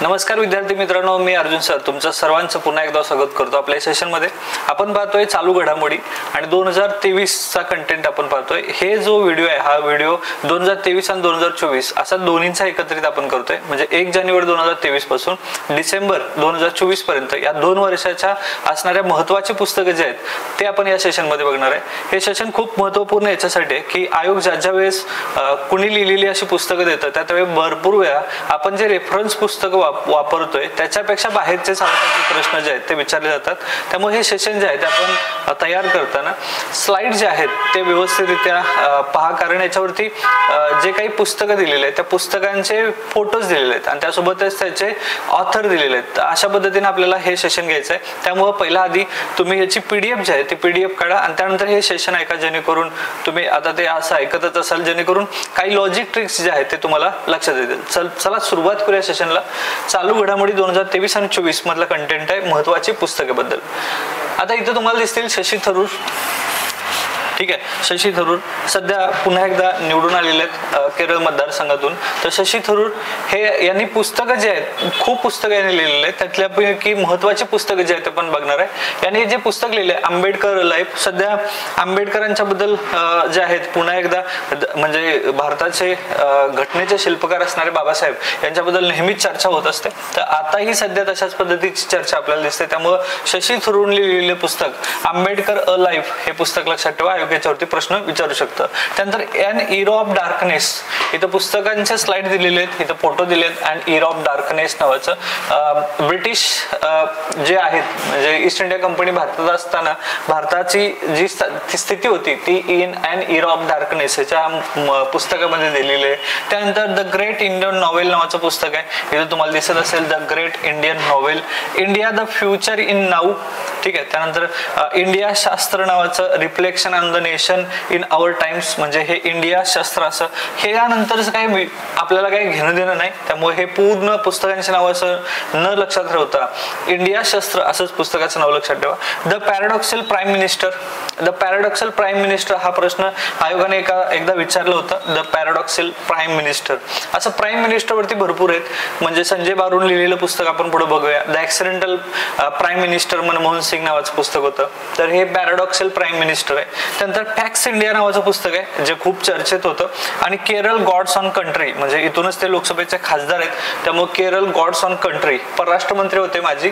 नमस्कार विद्यार्थी मित्रांनो, मी अर्जुन सर तुमचं सर्वांचं पुन्हा एकदा स्वागत करतो आपल्या सेशनमध्ये. आपण पाहतोय चालू घडामोडी आणि 2023 चा कंटेंट आपण पाहतोय. हे जो व्हिडिओ आहे हा व्हिडिओ 2023 आणि 2024 असा दोन्हींचा एकत्रित आपण करतोय. म्हणजे 1 जानेवारी 2023 पासून डिसेंबर 2024 पर्यंत या 2 वर्षाच्या असणाऱ्या महत्त्वाची पुस्तकं जे आहेत ते आपण या सेशनमध्ये बघणार आहे. हे सेशन खूप महत्त्वपूर्ण याच्यासाठी आहे की आयोग ज्या वेळेस कुणी लिहिलेली अशी पुस्तकं देतं त्यावेळी भरपूर वेळा आपण जे रेफरन्स पुस्तकं वापरतोय त्याच्यापेक्षा बाहेरचे प्रश्न जे आहेत ते विचारले जातात. त्यामुळे हे सेशन जे आहे ते आपण तयार करताना स्लाइड जे आहेत ते व्यवस्थितरित्या पहा, कारण याच्यावरती जे काही पुस्तकं दिलेले आहेत त्या पुस्तकांचे फोटोज दिलेले आहेत आणि त्यासोबतच त्याचे ऑथर दिलेले आहेत. अशा पद्धतीने आपल्याला हे सेशन घ्यायचं आहे. त्यामुळे पहिला आधी तुम्ही याची पीडीएफ जी आहे ती पीडीएफ काढा आणि त्यानंतर हे सेशन ऐका, जेणेकरून तुम्ही आता ते असं ऐकतच असाल जेणेकरून काही लॉजिक ट्रिक्स जे आहेत ते तुम्हाला लक्षात येतील. चला सुरुवात करूया सेशनला. चालू घडामोडी 2023 आणि 24 मधला कंटेंट आहे महत्वाची पुस्तकेबद्दल. आता इथे तुम्हाला दिसतील शशी थरूर. ठीक आहे, शशी थरूर सध्या पुन्हा एकदा निवडून आलेले आहेत केरळ मतदारसंघातून. तर शशी थरूर हे यांनी पुस्तकं जे आहेत खूप पुस्तकं यांनी लिहिलेली आहेत. त्यातल्यापैकी महत्वाची पुस्तकं जे आहेत आपण बघणार आहे. यांनी जे पुस्तक लिहिले आंबेडकर लाईफ, सध्या आंबेडकरांच्या बद्दल जे आहेत पुन्हा एकदा म्हणजे भारताचे घटनेचे शिल्पकार असणारे बाबासाहेब यांच्याबद्दल नेहमीच चर्चा होत असते. तर आताही सध्या तशाच पद्धतीची चर्चा आपल्याला दिसते. त्यामुळे शशी थरूरने लिहिलेले पुस्तक आंबेडकर अ लाईफ हे पुस्तक लक्षात ठेवा, याच्यावरती प्रश्न विचारू शकतं. त्यानंतर एन इरा ऑफ डार्कनेस, इथं पुस्तकांचे स्लाइड दिलेले आहेत, इथं फोटो दिले आहेत. अँड इरा ऑफ डार्कनेस नावाचं ब्रिटिश जे आहेत म्हणजे ईस्ट इंडिया कंपनी भारतात असताना भारताची जी स्थिती होती ती in and era of darkness याच्या पुस्तकामध्ये दिलेली आहे. त्यानंतर द ग्रेट इंडियन नॉवेल नावाचं पुस्तक आहे, इथं तुम्हाला दिसत असेल the great Indian novel. India the future is now. ठीक आहे, त्यानंतर इंडिया शास्त्र नावाचं reflection on the nation in our times, म्हणजे हे इंडिया शास्त्र असं. हे यानंतरच काही आपल्याला काही घेणं देणं नाही, त्यामुळे हे पूर्ण पुस्तकांचे नाव असं न लक्षात ठेवता इंडिया शास्त्र असंच पुस्तकाचं नाव लक्षात ठेवा. The paradoxical prime minister. The paradoxical prime minister हा प्रश्न आयोगाने एकदा विचारलं होतं. द पॅराडॉक्सल प्राईम मिनिस्टर असं प्राईम मिनिस्टर वरती भरपूर आहेत. म्हणजे संजय बारून लिहिलेलं पुस्तक आपण पुढे बघूया. The accidental prime minister Manmohan Singh नावाचं पुस्तक होतं. तर हे पॅराडॉक्सल प्राईम मिनिस्टर आहे. त्यानंतर फॅक्स इंडिया नावाचं पुस्तक आहे जे खूप चर्चेत होतं. आणि केरळ गॉड्स ऑन कंट्री, म्हणजे इथूनच ते लोकसभेचे खासदार आहेत, त्यामुळे केरळ गॉड्स ऑन कंट्री परराष्ट्र मंत्री होते माझी,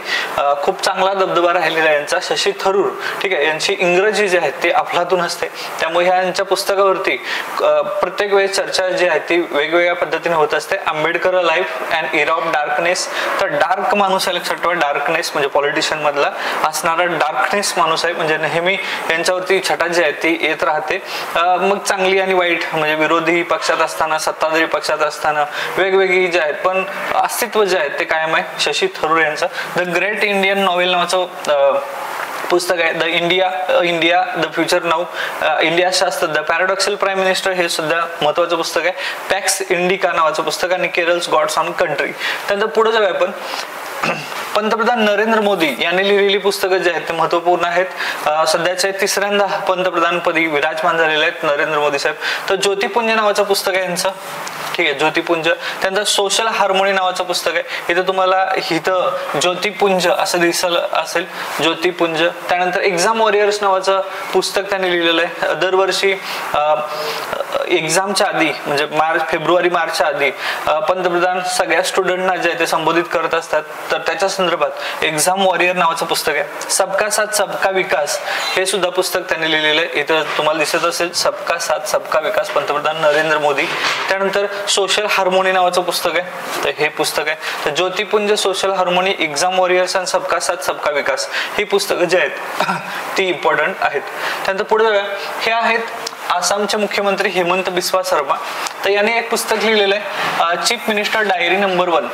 खूप चांगला दबदबा राहिलेला आहे यांचा. शशी थरूर, ठीक आहे, यांची इंग्रजी जी आहे ते अफलातून असते, त्यामुळे यांच्या पुस्तकावरती प्रत्येक वेळेस चर्चा जी आहे ती वेगवेगळ्या पद्धतीने होत असते. Ambedkar life and era of darkness. तर डार्क माणूस आहे लक्षात ठेवा. डार्कनेस म्हणजे पॉलिटिशियन मधला असणारा डार्कनेस माणूस आहे, म्हणजे नेहमी यांच्यावरती छटा जी आहे ती येत राहते. मग चांगली आणि वाईट म्हणजे विरोधी पक्षात असताना सत्ताधारी पक्षात असताना वेगवेगळी जे आहेत पण अस्तित्व जे आहेत ते कायम आहे शशी थरूर यांचं. द ग्रेट इंडियन नॉवेल नावाचं पुस्तक आहे. The India the future now, India शास्त्र. द पॅराडॉक्सल प्राईम मिनिस्टर हे सुद्धा महत्वाचं पुस्तक आहे. पॅक्स इंडिका नावाचं पुस्तक आणि केरळ's गॉड्स ऑन कंट्री. त्यानंतर पुढे जाऊया आपण. पंतप्रधान नरेंद्र मोदी यांनी लिहिलेली पुस्तकं जे आहेत ते महत्वपूर्ण आहेत. सध्याचे 3ऱ्यांदा पंतप्रधानपदी विराजमान झालेले आहेत नरेंद्र मोदी साहेब. तर ज्योतिपुंज नावाचं पुस्तक आहे यांचं. ठीक आहे, ज्योतिपुंज. त्यानंतर सोशल हार्मोनी नावाचं पुस्तक आहे. इथं तुम्हाला इथं ज्योतिपुंज असं दिसलं असेल, ज्योतिपुंज. त्यानंतर एक्झाम वॉरियर्स नावाचं पुस्तक त्यांनी लिहिलेलं आहे. दरवर्षी एक्झामच्या आधी म्हणजे फेब्रुवारी मार्चच्या आधी पंतप्रधान सगळ्या स्टुडंटना जे ते संबोधित करत असतात. तर त्याच्या संदर्भात एक्झाम वॉरियर नावाचं पुस्तक आहे. सबका साथ सबका विकास हे सुद्धा पुस्तक त्यांनी लिहिलेलं आहे. इथं तुम्हाला दिसत असेल सबका साथ सबका विकास, पंतप्रधान नरेंद्र मोदी. त्यानंतर सोशल हार्मोनी नावाचं पुस्तक आहे. तर हे पुस्तक आहे. तर ज्योतिपुंज, सोशल हार्मोनी, एक्झाम वॉरियर्स आणि सबका साथ सबका विकास ही पुस्तकं जी आहेत ती इम्पॉर्टंट आहेत. त्यानंतर पुढे जाऊया. हे आहेत आसामचे मुख्यमंत्री हेमंत बिस्वा शर्मा. तर याने एक पुस्तक लिहिलेलं आहे चीफ मिनिस्टर डायरी नंबर 1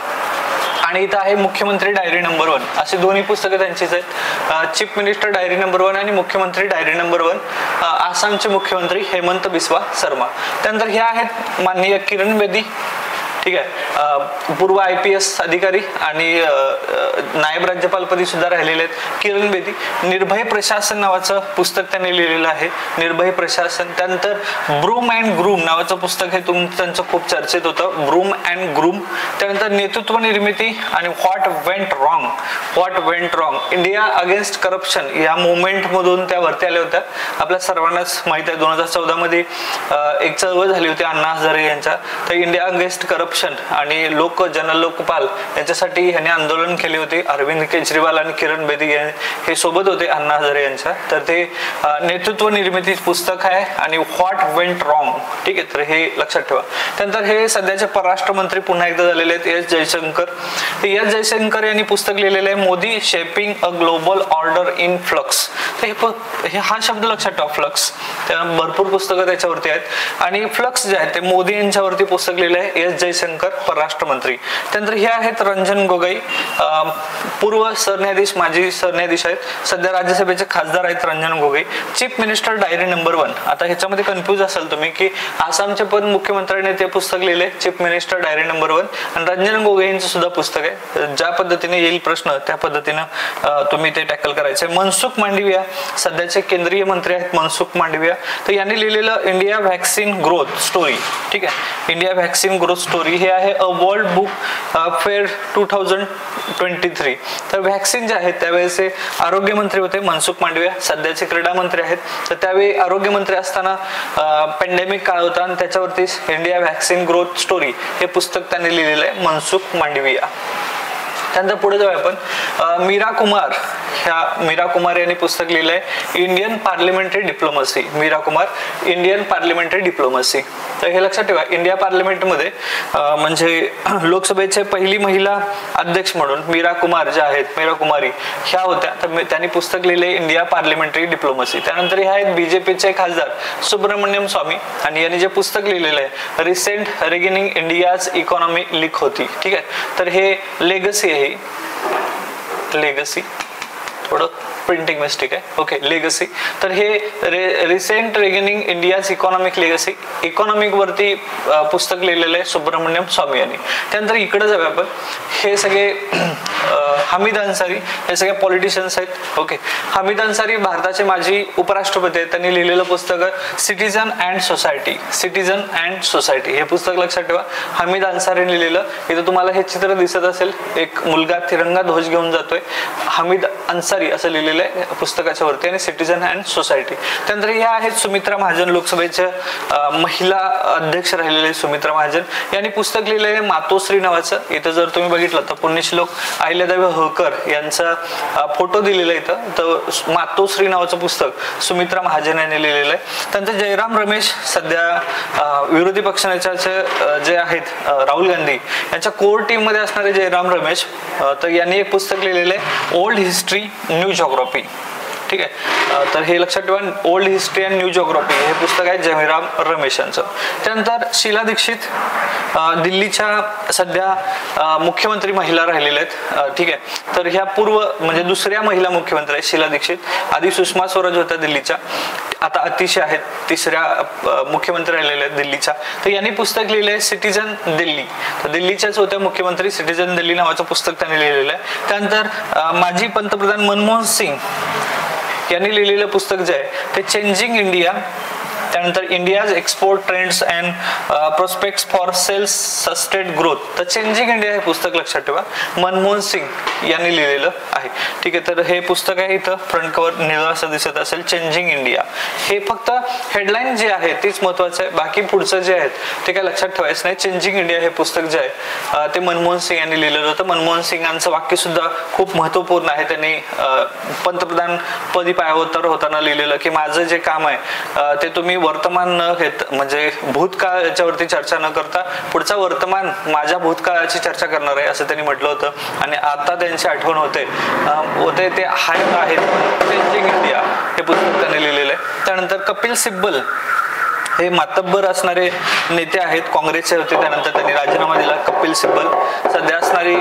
आणि इथं आहे मुख्यमंत्री डायरी नंबर 1. अशी दोन्ही पुस्तकं त्यांचीच आहेत. चीफ मिनिस्टर डायरी नंबर 1 आणि मुख्यमंत्री डायरी नंबर 1, आसामचे मुख्यमंत्री हेमंत बिस्वा शर्मा. त्यानंतर हे आहेत माननीय किरण बेदी. ठीक आहे. पूर्व IPS अधिकारी आणि नायब राज्यपालपदी सुद्धा राहिलेले आहेत किरण बेदी. निर्भय प्रशासन नावाचं पुस्तक त्यांनी लिहिलेलं आहे, निर्भय प्रशासन. त्यानंतर ब्रूम अँड ग्रूम नावाचं पुस्तक हे त्यांचं खूप चर्चेत होतं, ब्रूम अँड ग्रूम. त्यानंतर नेतृत्व निर्मिती आणि what went wrong, India against corruption या मुवमेंट मधून त्या वरती आल्या होत्या. आपल्या सर्वांनाच माहित आहे 2014 मध्ये एक चळवळ झाली होती अण्णा हजारे यांच्या, तर इंडिया अगेन्स्ट करप्शन आणि जनलोकपाल यांच्यासाठी ह्यांनी आंदोलन केले होते. अरविंद केजरीवाल आणि किरण बेदी हे सोबत होते अण्णा हजारे यांच्या. तर ते नेतृत्व निर्मिती पुस्तक आहे आणि व्हॉट वेंट रॉंग. ठीक आहे, तर हे लक्षात ठेवा. त्यानंतर हे सध्याचे परराष्ट्र मंत्री पुन्हा एकदा झालेले आहेत एस जयशंकर. एस जयशंकर यांनी पुस्तक लिहिलेलं आहे Modi shaping a global order in flux. तर हा शब्द लक्षात ठेवा, फ्लक्स. त्या भरपूर पुस्तकं त्याच्यावरती आहेत आणि फ्लक्स जे आहे ते मोदी यांच्यावरती पुस्तक लिहिलं आहे एस जयशंकर परराष्ट्र मंत्री. त्यानंतर हे आहेत रंजन गोगोई, पूर्व सरन्यायाधीश, माजी सरन्यायाधीश आहेत, सध्या राज्यसभेचे खासदार आहेत Ranjan Gogoi. Chief minister diary number 1. आता ह्याच्यामध्ये कन्फ्युज असाल तुम्ही की आसामचे पण मुख्यमंत्र्यांनी ते पुस्तक लिहिले चीफ मिनिस्टर डायरी नंबर 1 आणि रंजन गोगोई यांचं सुद्धा पुस्तक आहे. ज्या पद्धतीने येईल प्रश्न त्या पद्धतीनं तुम्ही ते टॅकल करायचे. मनसुख मांडविया सध्याचे केंद्रीय मंत्री आहेत मनसुख मांडविया. तर यांनी लिहिलेलं इंडिया व्हॅक्सिन ग्रोथ स्टोरी. ठीक आहे, इंडिया व्हॅक्सिन ग्रोथ स्टोरी हे आहे अ वर्ल्ड बुक फेअर 2023. तर व्हॅक्सिन जे आहेत त्यावेळेस आरोग्य मंत्री होते मनसुख मांडविया, सध्याचे क्रीडा मंत्री आहेत. तर त्यावेळी आरोग्य मंत्री असताना पॅन्डेमिक काळ होता आणि त्याच्यावरती इंडिया व्हॅक्सिन ग्रोथ स्टोरी हे पुस्तक त्यांनी लिहिलेलं आहे मनसुख मांडविया. त्यानंतर पुढे जाऊया आपण मीरा कुमार यांनी पुस्तक लिहिलंय Indian parliamentary diplomacy. Meira Kumar Indian parliamentary diplomacy. तर हे लक्षात ठेवा, इंडिया पार्लिमेंटमध्ये म्हणजे लोकसभेचे पहिली महिला अध्यक्ष म्हणून मीरा कुमार ज्या आहेत, मीरा कुमारी ह्या होत्या. तर त्यांनी पुस्तक लिहिले इंडिया पार्लिमेंटरी डिप्लोमसी. त्यानंतर हे आहेत बीजेपीचे खासदार सुब्रमण्यम स्वामी आणि यांनी जे पुस्तक लिहिलेलं आहे रिसेंट रिगिनिंग इंडियाज इकॉनॉमी लीक होती. ठीक आहे, तर हे लेगसी आहे, लेगसी, थोडं प्रिंटिंग मिस्टेक आहे. Okay, legacy. तर हे recent regaining India's economic legacy, economic वरती पुस्तक लिहिलेलं आहे सुब्रमण्यम स्वामी यांनी. त्यानंतर इकडे जाऊया आपण, हे सगळे हमीद अन्सारी हे सगळे पॉलिटिशियन्स आहेत. ओके, हमीद अन्सारी भारताचे माजी उपराष्ट्रपती आहेत. त्यांनी लिहिलेलं पुस्तक citizen and society. Citizen and society हे पुस्तक लक्षात ठेवा, हमीद अन्सारी लिहिलेलं. इथं तुम्हाला हे चित्र दिसत असेल, एक मुलगा तिरंगा ध्वज घेऊन जातोय, हमीद अन्सारी असं लिहिलेलं पुस्तकाच्या वरती, आणि सिटीजन अँड सोसायटी. त्यानंतर हे आहेत सुमित्रा महाजन, लोकसभेच्या महिला अध्यक्ष राहिलेले सुमित्रा महाजन यांनी पुस्तक लिहिलेलं आहे मातोश्री नावाचं. इथं जर तुम्ही बघितलं तर पुण्यश्लोक अहिल्यादेवी होळकर यांचा फोटो दिलेला आहे इथं. तर मातोश्री नावाचं पुस्तक सुमित्रा महाजन यांनी लिहिलेलं आहे. त्यानंतर जयराम रमेश सध्या विरोधी पक्षाचे जे आहेत राहुल गांधी यांच्या कोर टीम मध्ये असणारे जयराम रमेश, तर यांनी एक पुस्तक लिहिलेलं आहे ओल्ड हिस्ट्री न्यू जिओग्राफी. ठीक आहे, तर हे लक्षात ठेवा, old history and new geography हे पुस्तक आहे जयराम रमेश यांचं. त्यानंतर शीला दीक्षित दिल्लीच्या सध्या मुख्यमंत्री महिला राहिलेल्या आहेत. ठीक आहे, तर ह्या पूर्व म्हणजे दुसऱ्या महिला मुख्यमंत्री आहेत शीला दीक्षित. आधी सुषमा स्वराज होत्या दिल्लीच्या, आता अतिशय आहेत तिसऱ्या मुख्यमंत्री राहिलेल्या आहेत दिल्लीच्या. तर यांनी पुस्तक लिहिलंय सिटीजन दिल्ली. तर दिल्लीच्याच होत्या मुख्यमंत्री, सिटीजन दिल्ली नावाचं पुस्तक त्यांनी लिहिलेलं आहे. त्यानंतर माजी पंतप्रधान मनमोहन सिंग यांनी लिहिलेलं पुस्तक जे आहे ते चेंजिंग इंडिया. त्यानंतर India's export trends and prospects for self sustained growth. तर चेंजिंग इंडिया हे पुस्तक लक्षात ठेवा, मनमोहन सिंग यांनी लिहिलेलं आहे. ठीक आहे, तर हे पुस्तक आहे, इथं फ्रंट कव्हर निळं असं दिसत असेल, चेंजिंग इंडिया. हे फक्त हेडलाईन जे आहे तीच महत्वाचं आहे, बाकी पुढचं जे आहे ते काय लक्षात ठेवायचं नाही. चेंजिंग इंडिया हे पुस्तक जे आहे ते मनमोहन सिंग यांनी लिहिलेलं होतं. मनमोहन सिंगांचं वाक्य सुद्धा खूप महत्वपूर्ण आहे. त्यांनी पंतप्रधान पदी पायउतार होताना लिहिलेलं की माझं जे काम आहे ते तुम्ही वर्तमान न घेत म्हणजे भूतकाळ याच्यावरती चर्चा न करता पुढचा वर्तमान माझ्या भूतकाळाची चर्चा करणार आहे असं त्यांनी म्हटलं होतं. आणि आता त्यांची आठवण होते ते आहेत चेंजिंग इंडिया हे पुस्तक त्यांनी लिहिलेलं आहे. त्यानंतर कपिल सिब्बल हे मातब्बर असणारे नेते आहेत, काँग्रेसचे होते, त्यानंतर त्यांनी राजीनामा दिला. कपिल सिब्बल सध्या असणारी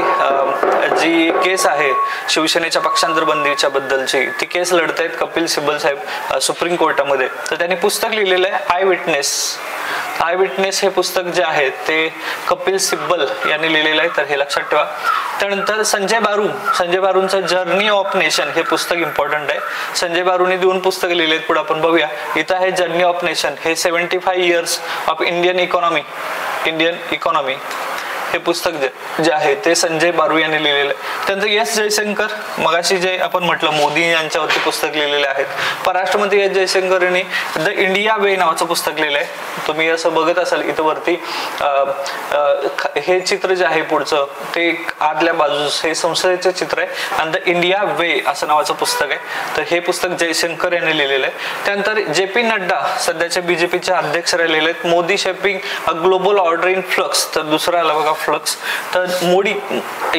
जी केस आहे शिवसेनेच्या पक्षांतर बंदीच्या बद्दलची ती केस लढतायत कपिल सिब्बल साहेब सुप्रीम कोर्टामध्ये. तर त्यांनी पुस्तक लिहिलेलं आहे आय विटनेस. आय विटनेस हे पुस्तक जे आहे ते कपिल सिब्बल यांनी लिहिलेलं आहे, तर हे लक्षात ठेवा. त्यानंतर संजय बारूंचं जर्नी ऑफ नेशन हे पुस्तक इम्पॉर्टंट आहे. संजय बारूंनी 2 पुस्तकं लिहिलेत, पुढे आपण बघूया. इथं आहे जर्नी ऑफ नेशन, हे 75 इयर्स ऑफ इंडियन इकॉनॉमी हे पुस्तक जे आहे ते संजय बारू यांनी लिहिलेलं आहे. त्यानंतर एस जयशंकर, मगाशी जे आपण म्हटलं मोदी यांच्यावरती पुस्तक लिहिलेले आहेत. परराष्ट्रमंत्री एस जयशंकर यांनी द इंडिया वे नावाचं पुस्तक लिहिलं आहे. तुम्ही असं बघत असाल इथं वरती हे चित्र जे आहे पुढचं ते आतल्या बाजूस हे संसदेचं चित्र आहे आणि द इंडिया वे असं नावाचं पुस्तक आहे. तर हे पुस्तक जयशंकर यांनी लिहिलेलं आहे. त्यानंतर JP नड्डा सध्याचे BJPचे अध्यक्ष राहिलेले आहेत. Modi shaping a global order in flux, तर दुसरा आला बघा फ्लक्स, तर मोदी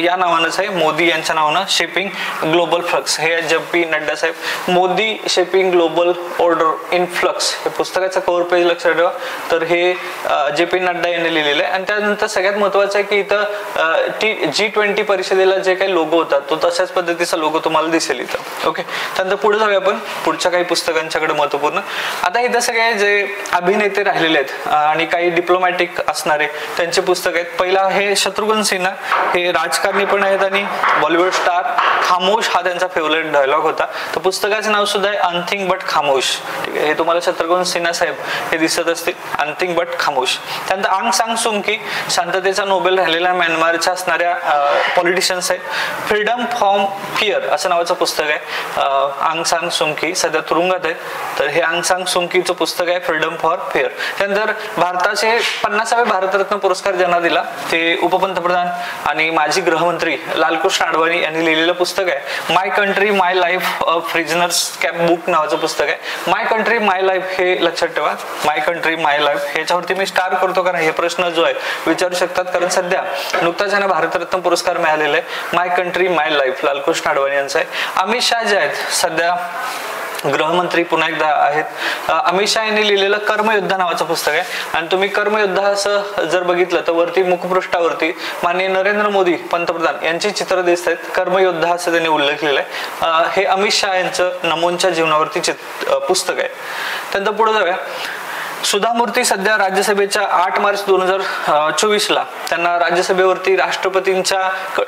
या नावानंच आहे, मोदी यांच्या नावानं शेपिंग ग्लोबल फ्लक्स हे JP नड्डा साहेब. Modi shaping global order in flux हे पुस्तकाचं कव्हर पेज लक्षात ठेवा. तर हे JP नड्डा यांनी लिहिलेलं आहे. आणि त्यानंतर सगळ्यात महत्वाचं आहे की इथं G20 परिषदेला जे काही लोगो होता तो तशाच पद्धतीचा लोगो तुम्हाला दिसेल इथं. ओके, त्यानंतर पुढे जाऊया आपण पुढच्या काही पुस्तकांच्याकडे महत्वपूर्ण. आता इथं सगळे जे अभिनेते राहिलेले आहेत आणि काही डिप्लोमॅटिक असणारे त्यांचे पुस्तक आहेत. पहिला हे शत्रुघ्न सिन्हा, हे राजकारणी पण आहेत आणि बॉलिवूड स्टार. खामोश हा त्यांचा फेवरेट डायलॉग होता. तर पुस्तकाचं नाव सुद्धा आहे अनथिंग बट खामोश. ठीक आहे, हे तुम्हाला शत्रुघ्न सिन्हा साहेब हे दिसत असतील, अनथिंग बट खामोश. त्यानंतर आंग सान सू की, शांततेचा नोबेल राहिलेल्या म्यानमारच्या असणाऱ्या पॉलिटिशियन्स आहेत. फ्रीडम फ्रॉम फिअर असं नावाचं पुस्तक आहे. आंग सान सू की सध्या तुरुंगात आहेत, तर हे आंग सान सू कीचं पुस्तक आहे फ्रीडम फॉर फिअर. त्यानंतर भारताचे 50वे भारतरत्न पुरस्कार ज्यांना दिला ते उपपंतप्रधान आणि माजी गृहमंत्री लालकृष्ण अडवाणी यांनी लिहिलेलं पुस्तक आहे माय कंट्री माय लाईफ प्रिझनर्स कॅप बुक नावाचं पुस्तक आहे. माय कंट्री माय लाईफ हे लक्षात ठेवा, माय कंट्री माय लाईफ. ह्याच्यावरती मी स्टार करतो कारण हे प्रश्न जो आहे विचारू शकतात, कारण सध्या नुकताच यांना भारतरत्न पुरस्कार मिळालेला आहे. माय कंट्री माय लाईफ लालकृष्ण अडवाणी यांचा आहे. अमित शहा जे आहेत सध्या गृहमंत्री पुन्हा एकदा आहेत, अमित शहा यांनी लिहिलेलं कर्मयोद्धा नावाचं पुस्तक आहे. आणि तुम्ही कर्मयोद्धा असं जर बघितलं तर वरती मुखपृष्ठावरती माननीय नरेंद्र मोदी पंतप्रधान यांची चित्र दिसत आहेत. कर्मयोद्धा असं त्यांनी उल्लेख केलेला आहे. हे अमित शहा यांचं नमोंच्या जीवनावरती पुस्तक आहे. त्यानंतर पुढे जाऊया. सुधा मूर्ती सध्या राज्यसभेच्या 8 मार्च 2024 ला त्यांना राज्यसभेवरती राष्ट्रपतींच्या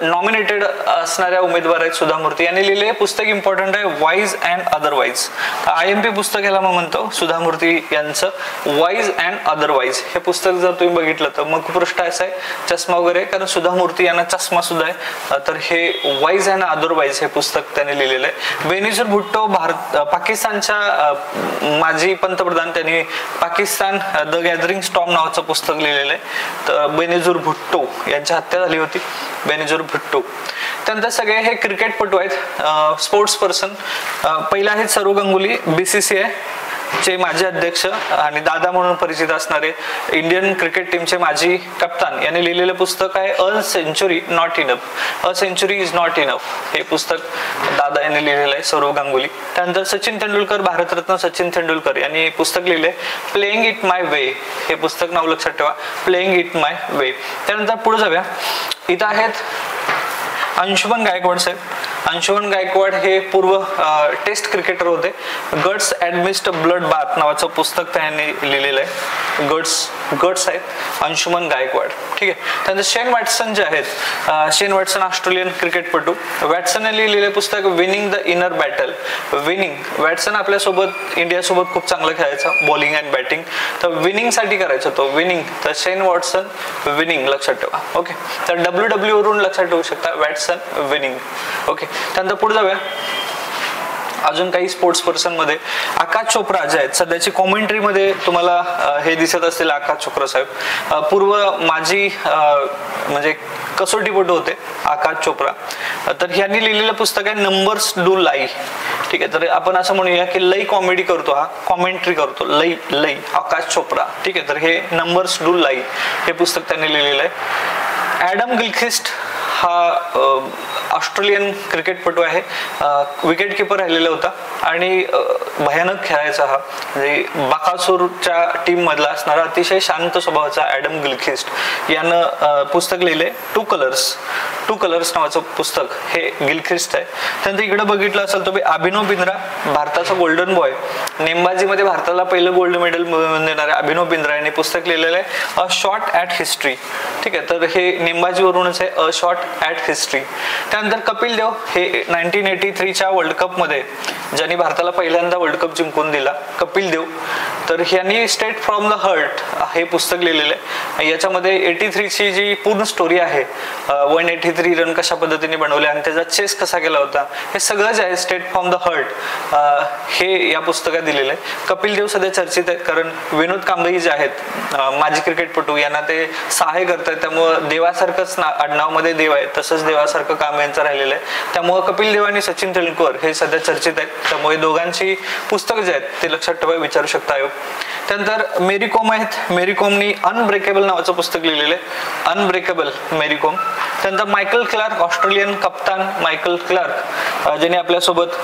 नॉमिनेटेड असणाऱ्या उमेदवार आहेत सुधा मूर्ती यांनी लिहिलेले पुस्तक इम्पॉर्टंट आहे वाईज अँड अदरवाईज. IMP पुस्तक याला मग म्हणतो सुधा मूर्ती यांचं वाईज अँड अदरवाईज. हे पुस्तक जर तुम्ही बघितलं तर मुखपृष्ठ असं आहे, चष्मा वगैरे, कारण सुधा मूर्ती यांना चष्मा सुद्धा आहे. तर हे वाईज अँड अदरवाईज हे पुस्तक त्यांनी लिहिलेलं आहे. बेनझीर भुट्टो पाकिस्तानच्या माजी पंतप्रधान, त्यांनी पाकिस्तान द गॅदरिंग स्टॉर्म नावाचं पुस्तक लिहिलेलं आहे. तर बेनझीर भुट्टो यांची हत्या झाली होती, बेनझीर भुट्टो. त्यानंतर सगळे हे क्रिकेटपटू आहेत, स्पोर्ट्स पर्सन. पहिला आहेत सौरव गांगुली, BCCI चे माजी अध्यक्ष आणि दादा म्हणून परिचित असणारे इंडियन क्रिकेट टीमचे माजी कप्तान. यांनी लिहिलेलं पुस्तक आहे a century not enough, a century is not enough. हे पुस्तक दादा यांनी लिहिलेलं आहे, सौरव गांगुली. त्यानंतर सचिन तेंडुलकर, भारतरत्न सचिन तेंडुलकर यांनी पुस्तक लिहिले प्लेइंग इट माय वे. हे पुस्तक नाव लक्षात ठेवा, प्लेइंग इट माय वे. त्यानंतर पुढे जाऊया. इथं आहेत अंशुमन गायकवाड साहेब. अंशुमन गायकवाड हे पूर्व टेस्ट क्रिकेटर होते. गट्स ॲडमिस्ट ब्लड बाथ नावाचं पुस्तक त्यांनी लिहिलेलं आहे. गट्स आहेत अंशुमन गायकवाड. ठीक आहे. त्यानंतर शेन वॅटसन जे आहेत, शेन वॅटसन ऑस्ट्रेलियन क्रिकेटपटू. वॅटसन यांनी लिहिलेलं पुस्तक winning the inner battle. Winning, Watson आपल्यासोबत इंडियासोबत खूप चांगलं खेळायचा, बॉलिंग अँड बॅटिंग. तर विनिंग साठी करायचं तो विनिंग. तर शेन वॉटसन विनिंग लक्षात ठेवा. ओके. तर WWE वरून लक्षात ठेवू शकता वॅटसन विनिंग. ओके. त्यानंतर पुढे जाऊया. अजून काही स्पोर्ट्स पर्सन मध्ये आकाश चोप्रा जे आहेत, सध्याची कॉमेंट्री मध्ये तुम्हाला हे दिसत असतील आकाश चोप्रा साहेब. पूर्व माजी म्हणजे कसोटीपटू होते आकाश चोप्रा. तर यांनी लिहिलेलं पुस्तक आहे नंबर्स डू लाई. ठीक आहे. तर आपण असं म्हणूया की लई कॉमेडी करतो, हा कॉमेंट्री करतो, लई आकाश चोप्रा. ठीक आहे. तर हे नंबर्स डू लाई हे पुस्तक त्यांनी लिहिलेलं आहे. ॲडम गिलख्रिस्ट हा ऑस्ट्रेलियन क्रिकेटपटू आहे, विकेट किपर राहिलेला होता आणि भयानक खेळायचा हा, म्हणजे बाकासूरच्या टीम मधला असणारा अतिशय शांत स्वभावाचा ॲडम गिलख्रिस्ट यानं पुस्तक लिहिले टू कलर्स नावाचं पुस्तक हे गिलख्रिस्ट आहे. त्यानंतर इकडे बघितलं असेल तुम्ही अभिनव बिंद्रा, भारताचा गोल्डन बॉय, नेमबाजीमध्ये भारताला पहिलं गोल्ड मेडल मिळवून देणारे अभिनव बिंद्रा यांनी पुस्तक लिहिलेलं आहे अ शॉट ॲट हिस्ट्री. ठीक आहे, तर हे नेमबाजीवरूनच आहे अ शॉट ॲट हिस्ट्री. त्यानंतर कपिल देव हे 1983च्या वर्ल्ड कपमध्ये ज्यांनी भारताला पहिल्यांदा वर्ल्ड कप जिंकून दिला, कपिल देव, तर यांनी स्ट्रेट फ्रॉम द हर्ट हे पुस्तक लिहिलेलं आहे. याच्यामध्ये 83ची जी पूर्ण स्टोरी आहे, 183 रन कशा पद्धतीने बनवले आणि त्याचा चेस कसा केला होता, हे सगळं जे आहे स्ट्रेट फ्रॉम द हर्ट हे या पुस्तकात दिलेलं आहे. कपिल देव सध्या चर्चेत आहेत कारण विनोद कांबळी जे आहेत माजी क्रिकेटपटू यांना ते सहाय्य करतात, त्यामुळं देवासारखंच आडनावामध्ये देव आहे, तसंच देवासारखं काम यांचं राहिलेलं आहे. त्यामुळे कपिल देव आणि सचिन तेंडुलकर हे सध्या चर्चेत आहेत, त्यामुळे दोघांची पुस्तकं जे आहेत ते लक्षात ठेवा, विचारू शकता आयोग. त्यानंतर मेरी कॉम आहेत, मेरी कॉमनी अनब्रेकेबल नावाचं पुस्तक लिहिलेलं आहे, अनब्रेकेबल मेरी कॉम. त्यानंतर मायकल क्लार्क, ऑस्ट्रेलियन कप्तान मायकल क्लार्क ज्यांनी आपल्यासोबत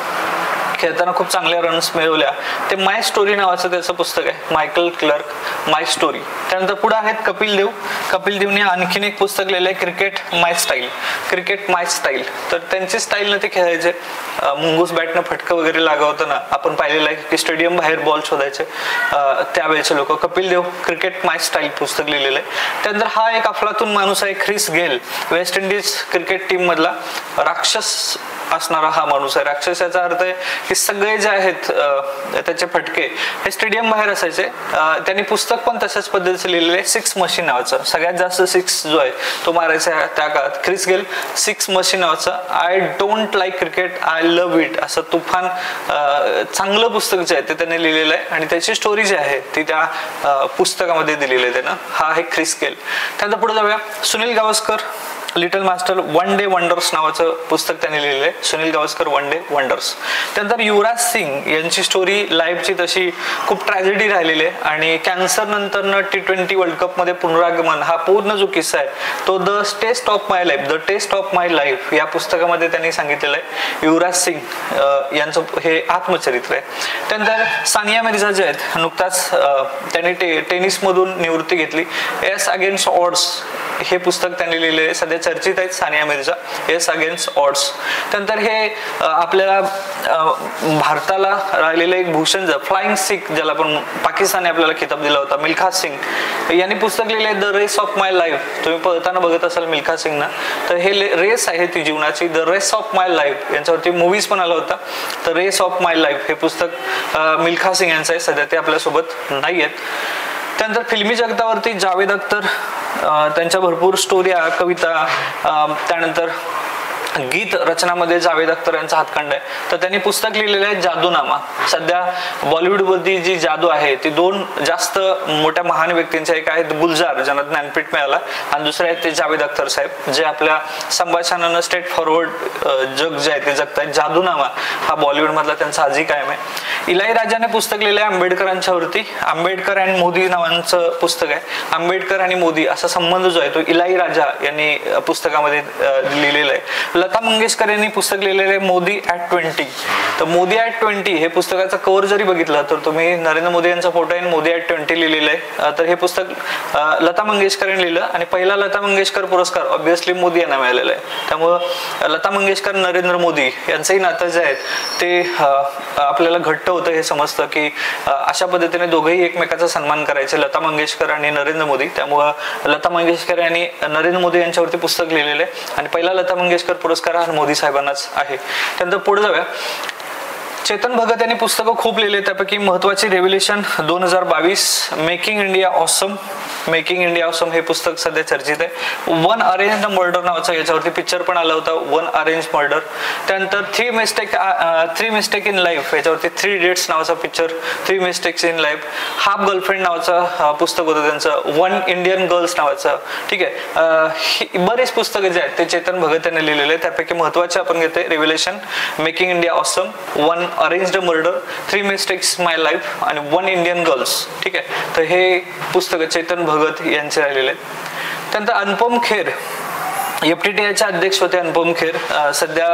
खेळताना खूप चांगल्या रन्स मिळवल्या, ते माय स्टोरी नावाचं त्याचं पुस्तक आहे, मायकल क्लार्क माय स्टोरी. त्यानंतर पुढे आहेत कपिल देव. कपिल देवने आणखीन एक पुस्तक लिहिलं आहे क्रिकेट माय स्टाईल. तर त्यांची स्टाईल ते खेळायचे, मुंगूस बॅटनं फटकं वगैरे लागवताना आपण पाहिलेलं आहे की स्टेडियम बाहेर बॉल शोधायचे त्यावेळेचे लोक. कपिल देव क्रिकेट माय स्टाईल पुस्तक लिहिलेलं आहे. त्यानंतर हा एक अफलातून माणूस आहे Chris Gayle, West Indies cricket team मधला राक्षस असणारा हा माणूस आहे. राक्षस याचा अर्थ आहे की सगळे जे आहेत त्याचे फटके हे स्टेडियम बाहेर असायचे. त्यांनी पुस्तक पण तशाच पद्धतीचं लिहिलेलं आहे, 6 मशीन नावाचं. सगळ्यात जास्त 6 जो आहे तो मारायचा त्या काळात. ख्रिस गेल 6 मशीन नावाचं I don't like cricket I love it असं तुफान चांगलं पुस्तक जे आहे ते त्याने लिहिलेलं आहे आणि त्याची स्टोरी जी आहे ती त्या पुस्तकामध्ये दिलेली आहे त्यानं. हा आहे ख्रिस गेल. त्यानंतर पुढे जाऊया Sunil Gavaskar, little master one day wonders नावाचं पुस्तक त्यांनी लिहिलेलं आहे, Sunil Gavaskar one day wonders. त्यानंतर युवराज सिंग यांची स्टोरी लाईफची तशी खूप ट्रॅजेडी राहिलेली आहे आणि कॅन्सर नंतर T20 वर्ल्ड कप मध्ये पुनरागमन हा पूर्ण जो किस्सा आहे तो the test of my life या पुस्तकामध्ये त्यांनी सांगितलेलं आहे. युवराज सिंग यांचं हे आत्मचरित्र आहे. त्यानंतर सानिया मिर्झा जे आहेत नुकताच त्यांनी टेनिस मधून निवृत्ती घेतली, एस अगेन्स्ट ऑड्स हे पुस्तक त्यांनी लिहिलेले, सध्या चर्चित आहेत Sania Mirza, S against odds. त्यानंतर हे आपल्याला भारताला राहिलेलं एक भूषण फ्लाइंग सिख ज्याला आपण पाकिस्तानने आपल्याला खिताब दिला होता, मिल्खा सिंग यांनी पुस्तक लिहिले the race of my life. तुम्ही पळताना बघत असाल मिल्खा सिंगना, तर हे रेस आहे ती जीवनाची, the race of my life. यांच्यावरती मूवीज पण आला होता. तर रेस ऑफ माय लाईफ हे पुस्तक मिल्खा सिंग यांचं आहे, सध्या ते आपल्यासोबत नाही आहेत. त्यानंतर फिल्मी जगतावरती जावेद अख्तर, त्यांच्या भरपूर स्टोऱ्या, कविता, त्यानंतर गीत रचनामध्ये जावेद अख्तर यांचा हातखंड आहे. तर त्यांनी पुस्तक लिहिलेलं आहे जादूनामा. सध्या बॉलिवूडमध्ये जी जादू आहे ती 2 जास्त मोठ्या महान व्यक्तींच्या, एक आहेत गुलजार ज्यांना ज्ञानपीठ मिळाला आणि दुसरे आहेत ते जावेद अख्तर साहेब जे आपल्या संभाषणानं स्ट्रेट फॉरवर्ड जग जे आहे ते जगतायत. जादूनामा हा बॉलिवूड मधला त्यांचा आजही कायम आहे. इलाई राजाने पुस्तक लिहिलं आहे आंबेडकरांच्या वरती, आंबेडकर आणि मोदी नावाचं पुस्तक आहे. आंबेडकर आणि मोदी असा संबंध जो आहे तो इलाई राजा यांनी पुस्तकामध्ये लिहिलेला आहे. लता मंगेशकर यांनी पुस्तक लिहिलेलं आहे मोदी ॲट 20. तर मोदी ॲट 20 हे पुस्तकाचा कव्हर जरी बघितलं तर तुम्ही नरेंद्र मोदी यांचा फोटो आहे, मोदी ॲट 20 लिहिलेलं आहे. तर हे पुस्तक लता मंगेशकर यांनी लिहिलं आणि पहिला लता मंगेशकर पुरस्कार ऑब्व्हियसली मोदी यांना मिळालेला आहे. त्यामुळं लता मंगेशकर नरेंद्र मोदी यांचंही नातं जे आहे ते आपल्याला घट्ट होतं. हे समजतं की अशा पद्धतीने दोघेही एकमेकाचा सन्मान करायचे, लता मंगेशकर आणि नरेंद्र मोदी. त्यामुळं लता मंगेशकर यांनी नरेंद्र मोदी यांच्यावरती पुस्तक लिहिलेलं आहे आणि पहिला लता मंगेशकर पुरस्कार हा मोदी साहेबांनाच आहे. त्यानंतर पुढे जाऊया. चेतन भगत यांनी पुस्तकं खूप लिहिले, त्यापैकी महत्वाची रेव्होल्युशन 2022, मेकिंग इंडिया ऑसम हे पुस्तक सध्या चर्चित आहे. वन अरेंज मर्डर नावाचं याच्यावरती पिक्चर पण आला होता, वन अरेंज मर्डर. त्यानंतर थ्री मिस्टेक इन लाईफ याच्यावरती 3 डेट्स नावाचा picture, 3 mistakes in life. Half girlfriend नावाचं पुस्तक होतं त्यांचं, वन इंडियन गर्ल्स नावाचं. ठीक आहे, बरीच पुस्तकं जे आहेत ते चेतन भगत यांनी लिहिलेले आहेत. त्यापैकी महत्वाचे आपण घेतोय revolution, making India awesome, one arranged murder, 3 mistakes my life आणि वन इंडियन गर्ल्स. ठीक आहे, तर हे पुस्तक चेतन भगत यांचे राहिलेले आहेत. त्यानंतर अनुपम खेर FTTI अध्यक्ष होते अनुपम खेर. सध्या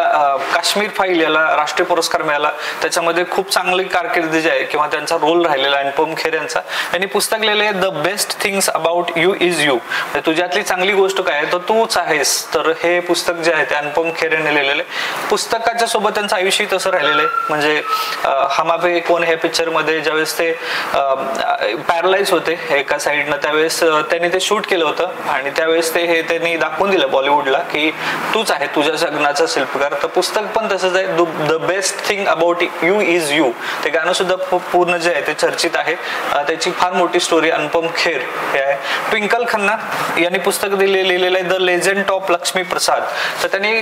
काश्मीर फाईल याला राष्ट्रीय पुरस्कार मिळाला. त्याच्यामध्ये खूप चांगली कारकीर्द जी आहे किंवा त्यांचा रोल राहिलेला अनुपम खेर यांचा. त्यांनी पुस्तक लिहिले the best things about you is you, तुझ्यातली चांगली गोष्ट काय आहे तर तूच आहेस. तर हे पुस्तक जे आहे ते अनुपम खेर यांनी लिहिलेले. पुस्तकाच्या सोबत त्यांचं आयुष्य तसं राहिलेलं आहे. म्हणजे हम आपके कौन है पिक्चर मध्ये ज्यावेळेस ते पॅरलाइज होते एका साईडनं, त्यावेळेस त्यांनी ते शूट केलं होतं आणि त्यावेळेस ते हे त्यांनी दाखवून दिलं बॉलिवूडला की तूच आहे तुझ्या जगण्याचा शिल्पकार. तर पुस्तक पण तसंच आहे, the best thing about you is you. ते गाणं सुद्धा पूर्ण जे आहे ते चर्चित आहे. त्याची फार मोठी स्टोरी अनुपम खेर हे आहे. ट्विंकल खन्ना यांनी पुस्तक लिहिलेलं आहे द लेजंड ऑफ लक्ष्मी प्रसाद. तर त्यांनी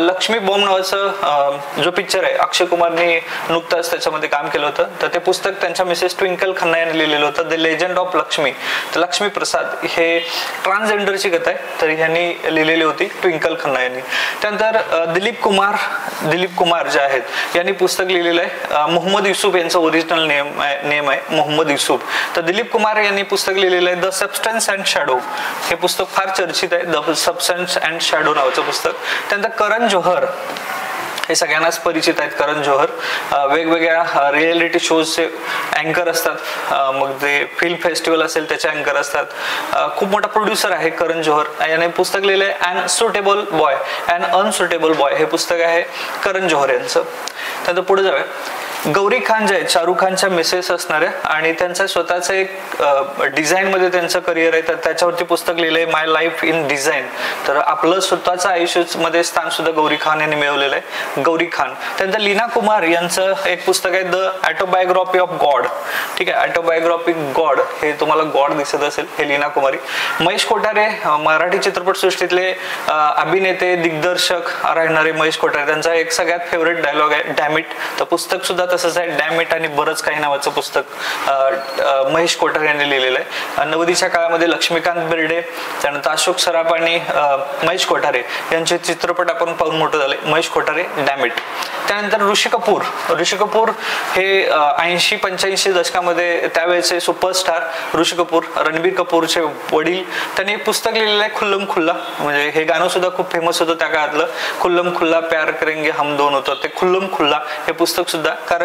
लक्ष्मी बॉम्ब नावाचं जो पिक्चर आहे अक्षय कुमारने नुकताच त्याच्यामध्ये काम केलं होतं. तर ते पुस्तक त्यांच्या मिसेस ट्विंकल खन्ना यांनी लिहिलेलं होतं द लेजंड ऑफ लक्ष्मी. तर लक्ष्मी प्रसाद हे ट्रान्सजेंडरची कथा आहे, तर ह्यांनी लिहिलेली होती ट्विंकल खन्ना यांनी. त्यानंतर दिलीप कुमार जे आहेत यांनी पुस्तक लिहिलेलं आहे. मोहम्मद युसूफ यांचं ओरिजिनल नेम आहे मोहम्मद युसूफ. तर दिलीप कुमार यांनी पुस्तक लिहिलेलं आहे द सबस्टन्स अँड शॅडो. हे पुस्तक फार चर्चित आहे, द सबस्टन्स अँड शॅडो नावाचं पुस्तक. त्यानंतर करण जोहर हे सगळ्यांनाच परिचित आहेत. करण जोहर वेगवेगळ्या रिएलिटी शोजचे अँकर असतात, मग ते फिल्म फेस्टिवल असेल त्याचे अँकर असतात. खूप मोठा प्रोड्युसर आहे करण जोहर. याने पुस्तक लिहिलं आहे अन अनसुटेबल बॉय. हे पुस्तक आहे करण जोहर यांचं. त्यानंतर पुढे जाऊया. गौरी खान जे आहेत शाहरुख खानच्या मिसेस असणाऱ्या आणि त्यांचा स्वतःचं एक डिझाईन मध्ये त्यांचं करिअर आहे. तर त्याच्यावरती पुस्तक लिहिलंय माय लाईफ इन डिझाईन. तर आपलं स्वतःचं आयुष्यामध्ये स्थान सुद्धा गौरी खान यांनी मिळवलेलं आहे. गौरी खान. त्यानंतर लीना कुमार यांचं एक पुस्तक आहे द ऑटोबायोग्राफी ऑफ गॉड. ठीक आहे, ऑटोबायोग्राफी गॉड. हे तुम्हाला गॉड दिसत असेल, हे लीना कुमारी. महेश कोठारे मराठी चित्रपट सृष्टीतले अभिनेते दिग्दर्शक राहणारे महेश कोठारे. त्यांचा एक सगळ्यात फेवरेट डायलॉग आहे डॅमिट. तर पुस्तक सुद्धा तसंच आहे डॅमिट आणि बरंच काही नावाचं पुस्तक महेश कोठारे यांनी लिहिलेलं आहे. नव्वदीच्या काळामध्ये लक्ष्मीकांत बेर्डे, त्यानंतर अशोक सराफ आणि महेश कोठारे यांचे चित्रपट आपण पाहून मोठं झाले. महेश कोठारे डॅमिट. त्यानंतर ऋषी कपूर हे 80-85 दशकामध्ये त्यावेळेचे सुपरस्टार ऋषी कपूर, रणबीर कपूरचे वडील. त्यांनी एक पुस्तक लिहिलेलं आहे खुल्लम खुल्ला. म्हणजे हे गाणं सुद्धा खूप फेमस होतं त्या काळातलं. खुल्लम खुल्ला प्यार करेंगे हम दोन होतं ते खुल्लम खुल्ला हे पुस्तक सुद्धा. कारण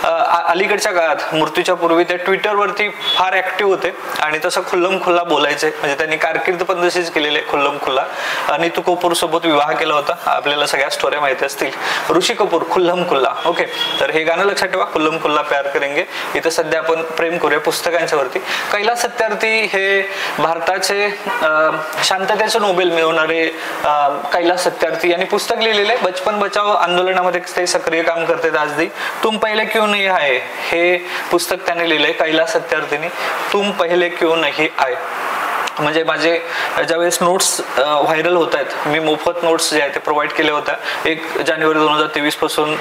अलीकडच्या काळात मृत्यूच्या पूर्वी ते ट्विटरवरती फार ऍक्टिव्ह होते आणि तसं खुल्लम खुल्ला बोलायचे. म्हणजे त्यांनी कारकीर्द पण तशीच केलेली आहे खुल्लम खुल्ला. नीतू कपूर सोबत विवाह केला होता, आपल्याला सगळ्या स्टोऱ्या माहिती असतील. ऋषी कपूर खुल्लम खुल्ला. ओके, तर हे गाणं लक्षात ठेवा खुल्लम खुल्ला प्यार करेंगे. इथं सध्या आपण प्रेम करूया पुस्तकांच्या वरती. कैलास सत्यार्थी हे भारताचे शांततेचे नोबेल मिळवणारे कैलास सत्यार्थी यांनी पुस्तक लिहिलेले आहे. बचपन बचाव आंदोलनामध्ये ते सक्रिय काम करतात. आज दी तुम पहले क्यों नहीं आए हे पुस्तक त्याने लिहिलंय कैलास सत्यार्थींनी. तुम पहले क्यों नहीं आए. म्हणजे माझे ज्यावेळेस नोट्स व्हायरल होत आहेत, मी मोफत नोट्स जे आहेत ते प्रोव्हाइड केल्या होत्या 1 जानेवारी 2023 पासून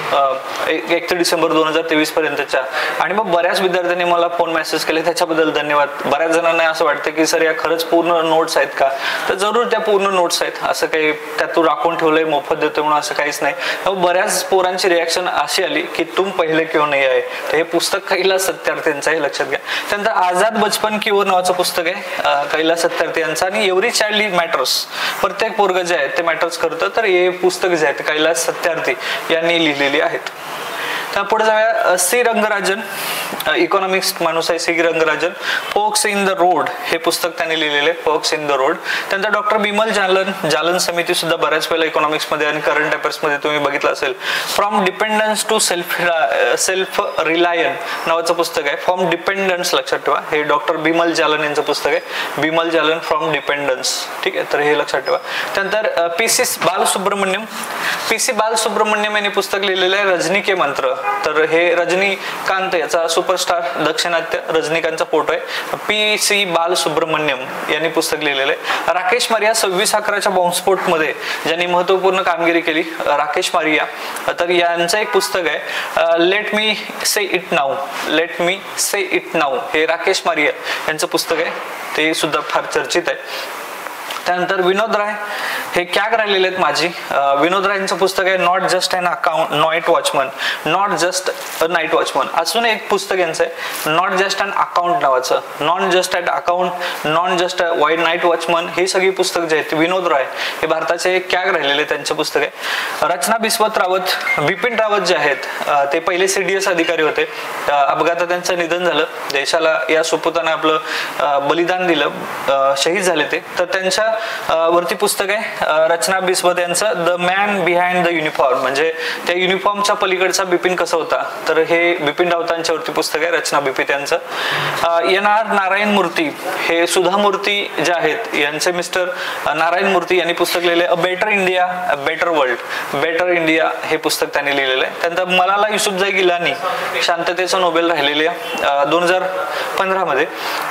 1 डिसेंबर 2023 पर्यंतच्या. आणि मग बऱ्याच विद्यार्थ्यांनी मला फोन मेसेज केले, त्याच्याबद्दल धन्यवाद. बऱ्याच जणांना असं वाटतं की सर या खरंच पूर्ण नोट्स आहेत का, तर जरूर त्या पूर्ण नोट्स आहेत. असं काही त्यातून राखून ठेवलंय मोफत देतो म्हणून असं काहीच नाही. मग बऱ्याच पोरांची रिॲक्शन अशी आली की तुम पहिले क्यों नाही आहे. तर हे पुस्तक कैलास सत्यार्थींचं आहे, लक्षात घ्या. त्यानंतर आझाद बचपन की ओर नावाचं पुस्तक आहे कैलास सत्यार्थी यांचा. आणि एव्हरी चाइल्ड मॅटर्स, प्रत्येक पोरग जे आहे ते मॅटर्स करतं. तर हे पुस्तक जे आहे ते कैलास सत्यार्थी यांनी लिहिलेली आहेत. पुढे जाऊया. सी रंगराजन, इकॉनॉमिक्स माणूस आहे सी रंगराजन. फोक्स इन द रोड हे पुस्तक त्यांनी लिहिलेले आहे, फोक्स इन द रोड. त्यानंतर डॉक्टर बिमल जालन समिती सुद्धा बऱ्याच वेळेला इकॉनॉमिक्स मध्ये आणि करंट अफेअर्स मध्ये तुम्ही बघितलं असेल. From dependence to self reliance नावाचं पुस्तक आहे. फ्रॉम डिपेंडन्स लक्षात ठेवा, हे डॉक्टर बिमल जालन यांचं पुस्तक आहे. बिमल जालन फ्रॉम डिपेंडन्स. ठीक आहे, तर हे लक्षात ठेवा. त्यानंतर पीसी बालसुब्रमण्यम यांनी पुस्तक लिहिलेलं आहे रजनी के मंत्र. तर हे रजनीकांत याचा सुपरस्टार दक्षिणात्य रजनीकांतचा फोटो आहे. पीसी बालसुब्रमण्यम यांनी पुस्तक लिहिलेलं आहे. राकेश मारिया 26/11च्या बॉम्बस्फोट मध्ये ज्यांनी महत्वपूर्ण कामगिरी केली, राकेश मारिया, तर यांचं एक पुस्तक आहे let me say it now. हे राकेश मारिया यांचं पुस्तक आहे, ते सुद्धा फार चर्चित आहे. त्यानंतर विनोद राय हे कॅग राहिलेले आहेत माझी. विनोद रायचं पुस्तक आहे not just an account night watchman, not just a night watchman. अजून एक पुस्तक यांचं आहे नॉट जस्ट अन अकाउंट नावाचं, not just at account, not just a white night watchman. ही सगळी पुस्तक जे आहेत विनोद राय हे भारताचे कॅग राहिलेले त्यांचे पुस्तक आहे. रचना बिस्वत रावत, बिपिन रावत जे आहेत ते पहिले CDS अधिकारी होते. अपघातात त्यांचं निधन झालं. देशाला या सुपुताने आपलं बलिदान दिलं, शहीद झाले ते. तर त्यांच्या वरती पुस्तक आहे रचना बिस्वत यांचं the man behind the uniform, म्हणजे त्या युनिफॉर्मच्या पलीकडचा बिपिन कसा होता. तर हे बिपिन रावतांच्या वरती पुस्तक आहे रचना बिपिन यांचं. NR नारायण मूर्ती हे सुधा मूर्ती जे आहेत यांचे मिस्टर नारायण मूर्ती यांनी पुस्तक लिहिले a better India a better world, better India हे पुस्तक त्यांनी लिहिलेलं आहे. त्यानंतर मलाला युसुफजाई गिलानी शांततेचा नोबेल राहिलेले 2015 मध्ये.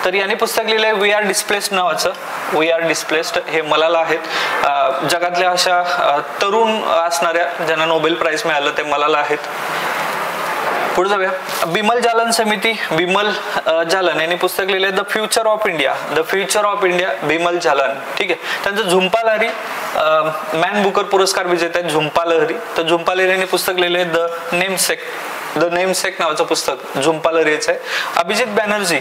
तर यांनी पुस्तक लिहिलंय वी आर डिस्प्लेस्ड नावाचं. वी आर डिस्प्लेस्ड हे मलाला आहेत. जगातल्या अशा तरुण असणाऱ्या ज्यांना नोबेल प्राइज मिळालं ते मलाला आहेत. पुढे जाऊया. बिमल जालन समिती, बिमल जालन यांनी पुस्तक लिहिले the future of India, the future of India, Bimal Jalan. ठीक आहे. त्यांचं झुंपा लहरी मॅन बुकर पुरस्कार विजेते आहेत झुंपा लहरी. तर झुंपा लहरी यांनी पुस्तक लिहिले द नेमसेक नावाचं पुस्तक झुंपा लहरीचं आहे. अभिजित बॅनर्जी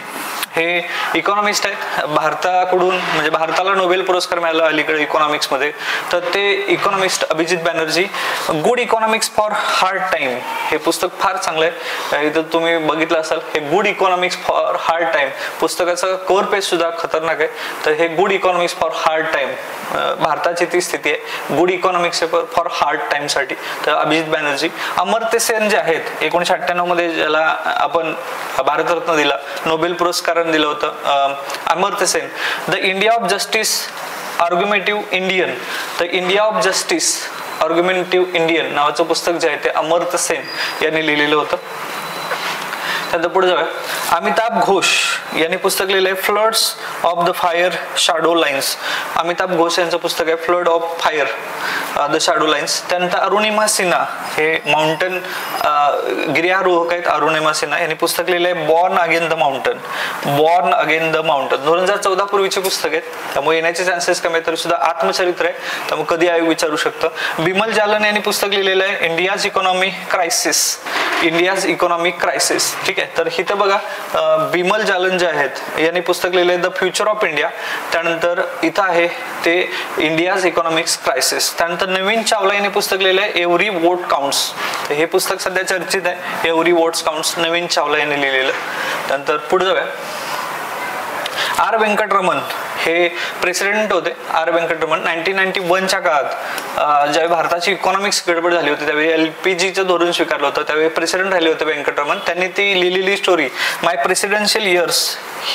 हे इकॉनॉमिस्ट आहेत. भारताकडून म्हणजे भारताला नोबेल पुरस्कार मिळाला अलीकडे इकॉनॉमिक्स मध्ये. तर ते economist Abhijit Banerjee. Good economics for hard time हे पुस्तक फार चांगलं आहे. इथं तुम्ही बघितलं असाल हे good economics for hard time पुस्तकाचं कव्हर पेज सुद्धा खतरनाक आहे. तर हे good economics for hard time, भारताची ती स्थिती आहे good economics for hard time साठी. तर अभिजित बॅनर्जी. अमर्त्य सेन जे आहेत 1998 मध्ये ज्याला आपण भारतरत्न दिला, नोबेल पुरस्कार दिलं होतं Amartya Sen. The India of justice argumentative Indian, the India of justice argumentative Indian नावाचं पुस्तक जे आहे ते अमर्त्य सेन यांनी लिहिलेलं होतं. त्यानंतर पुढे जाऊया. अमिताभ घोष यांनी पुस्तक लिहिलंय floods of the fire shadow lines. Amitabh Ghosh यांचं पुस्तक आहे flood of fire the shadow lines. त्यानंतर अरुणिमा सिन्हा हे माउंटन गिर्यारोहक आहेत. अरुणिमा सिन्हा यांनी पुस्तक लिहिलंय born again the mountain, born again the mountain. 2014 पूर्वीचे पुस्तक आहेत त्यामुळे येण्याचे चान्सेस कमी आहेत. तरी सुद्धा आत्मचरित्र आहे त्यामुळे कधी आयोग विचारू शकतं. बिमल जालन यांनी पुस्तक लिहिलेलं आहे India's economy crisis, India's economic crisis. ठीक आहे. तर इथे बघा बिमल जालन जे आहेत यांनी पुस्तक लिहिलंय द फ्युचर ऑफ इंडिया. त्यानंतर इथं आहे ते इंडियाज इकॉनॉमिक्स क्रायसिस. त्यानंतर नवीन चावला यांनी पुस्तक लिहिलंय एव्हरी वोट काउंट्स. हे पुस्तक सध्या चर्चित आहे एव्हरी वोट्स काउंट्स, नवीन चावला यांनी लिहिलेलं. त्यानंतर पुढे जाऊया. आर व्यंकटरमण हे प्रेसिडेंट होते. आर व्यंकटरमण 1991च्या काळात ज्यावेळी भारताची इकॉनॉमिक्स गडबड झाली होती त्यावेळी LPGचं धोरण स्वीकारलं होतं त्यावेळी प्रेसिडेंट राहिले होते व्यंकटरमण. त्यांनी ती लिहिलेली स्टोरी माय प्रेसिडेन्शियल इयर्स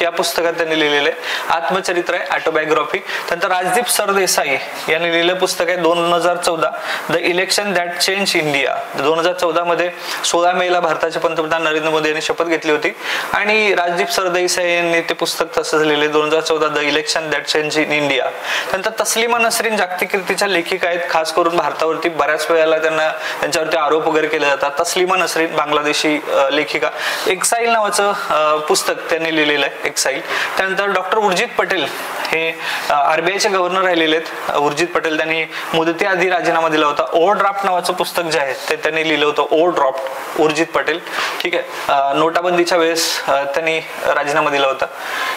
या पुस्तकात त्यांनी लिहिलेलं आहे. आत्मचरित्र आहे, ऑटोबायोग्राफी. त्यानंतर राजदीप सरदेसाई यांनी लिहिलेलं पुस्तक आहे 2014 the election that change India. 2014 मध्ये 16 मेला भारताचे पंतप्रधान नरेंद्र मोदी यांनी शपथ घेतली होती आणि राजदीप सरदेसाई यांनी ते पुस्तक तसंच लिहिले 2014 the election that change in India. त्यानंतर तस्लिमा नसरीन जागतिक कीर्तीच्या लेखिका आहेत. खास करून भारतावरती बऱ्याच वेळेला त्यांच्यावरती आरोप वगैरे केले जातात. तस्लिमा नसरीन बांगलादेशी लेखिका. एक्साईल नावाचं पुस्तक त्यांनी लिहिलेलं आहे एक्साईल. त्यानंतर डॉक्टर उर्जित पटेल हे RBIचे गव्हर्नर राहिलेले आहेत. उर्जित पटेल त्यांनी मुदतीआधी राजीनामा दिला होता. ओव्हर ड्राफ्ट नावाचं पुस्तक जे आहे ते त्यांनी लिहिलं होतं ओव्हर ड्राफ्ट, उर्जित पटेल. ठीक आहे. नोटाबंदीच्या वेळेस त्यांनी राजीनामा दिला होता.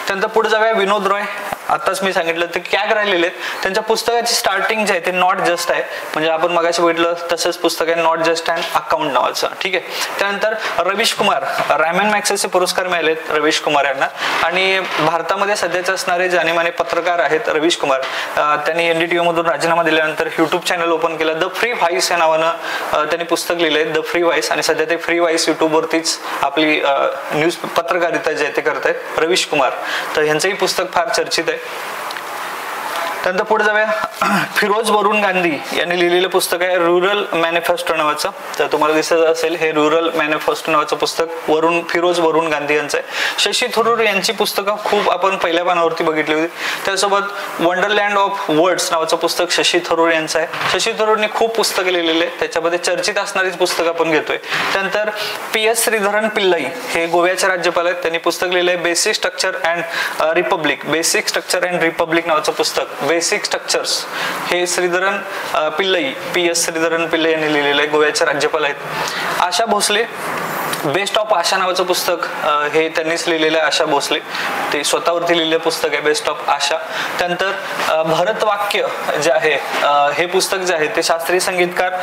त्यानंतर पुढे जाऊया. विनोद रॉय आताच मी सांगितलं ते कॅग राहिलेले आहेत. त्यांच्या पुस्तकाची स्टार्टिंग जे आहे ते नॉट जस्ट आहे, म्हणजे आपण मगाशी बघितलं तसंच पुस्तक आहे नॉट जस्ट अँड अकाउंट नावाचं. ठीक आहे. त्यानंतर रवीश कुमार, रायमन मॅक्सेसचे पुरस्कार मिळालेत रवीश कुमार यांना. आणि भारतामध्ये सध्याचे असणारे जानेमाने पत्रकार आहेत रवीश कुमार. त्यांनी NDTV मधून राजीनामा दिल्यानंतर युट्यूब चॅनल ओपन केलं. द फ्री व्हाईस या नावानं त्यांनी पुस्तक लिहिलंय द फ्री व्हाईस. आणि सध्या ते फ्री व्हाईस युट्यूबवरतीच आपली न्यूज पत्रकारिता जे आहे ते करतायत रवीश कुमार. तर यांचंही पुस्तक फार चर्चित आहे. त्यानंतर पुढे जाऊया. फिरोज वरुण गांधी यांनी लिहिलेलं पुस्तक आहे रुरल मॅनिफेस्टो नावाचं. तर तुम्हाला दिसत असेल हे रुरल मॅनिफेस्टो नावाचं पुस्तक फिरोज वरुण गांधी यांचं आहे. शशी थरूर यांची पुस्तकं खूप आपण पहिल्या पानावरती बघितली होती. त्यासोबत वंडरलँड ऑफ वर्ड्स नावाचं पुस्तक शशी थरूर यांचं आहे. शशी थरूरने खूप पुस्तकं लिहिलेले आहेत त्याच्यामध्ये चर्चित असणारीच पुस्तक आपण घेतोय. त्यानंतर PS श्रीधरन पिल्लाई हे गोव्याचे राज्यपाल आहेत. त्यांनी पुस्तक लिहिलंय basic structure and Republic, basic structure and Republic नावाचं पुस्तक. बेसिक स्ट्रक्चर्स हे श्रीधरन पिल्लई, PS श्रीधरन पिल्लई यांनी लिहिलेलं आहे, गोव्याचे राज्यपाल आहेत. आशा भोसले, बेस्ट ऑफ आशा नावाचं पुस्तक हे त्यांनीच लिहिलेलं आहे, आशा भोसले, ते स्वतःवरती लिहिलेलं पुस्तक आहे बेस्ट ऑफ आशा. त्यानंतर भरत वाक्य जे आहे हे पुस्तक जे आहे ते शास्त्रीय संगीतकार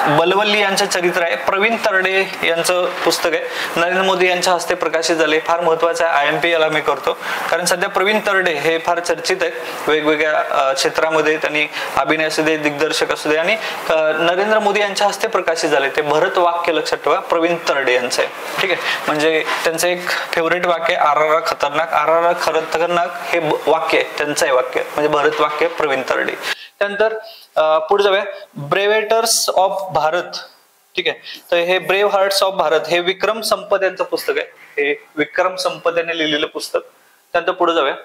बलवल्ली यांचं चरित्र आहे, प्रवीण तरडे यांचं पुस्तक आहे, नरेंद्र मोदी यांच्या हस्ते प्रकाशित झाले. फार महत्वाचं आहे, IMP याला मी करतो कारण सध्या प्रवीण तरडे हे फार चर्चित आहेत वेगवेगळ्या क्षेत्रामध्ये, त्यांनी अभिनय असू दे, दिग्दर्शक असू दे, आणि नरेंद्र मोदी यांच्या हस्ते प्रकाशित झाले. ते भरत वाक्य लक्षात ठेवा, प्रवीण तरडे यांचं आहे. ठीक आहे, म्हणजे त्यांचं एक फेवरेट वाक्य आहे, RRR खतरनाक, RRR खतरनाक हे वाक्य आहे, त्यांचं आहे वाक्य, म्हणजे भरत वाक्य प्रवीण तरडे. त्यानंतर पुढे जाऊया, ब्रेव्हेटर्स ऑफ भारत. ठीक आहे, तर हे ब्रेव्ह हार्ट्स ऑफ भारत हे विक्रम संपत यांचं पुस्तक आहे, हे विक्रम संपत यांनी लिहिलेलं पुस्तक. त्यानंतर पुढे जाऊया,